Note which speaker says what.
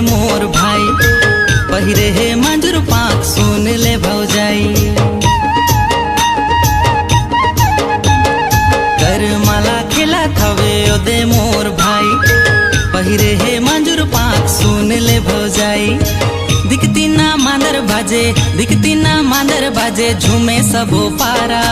Speaker 1: मोर भाई पहिरे हे मंजूर पाक सुन ले भौजाई कर माला खिला थवे ओदे मोर भाई पहिरे हे मंजूर पाक सुन ले भौजाई दिखती ना मांदर बाजे झूमे सबो पारा।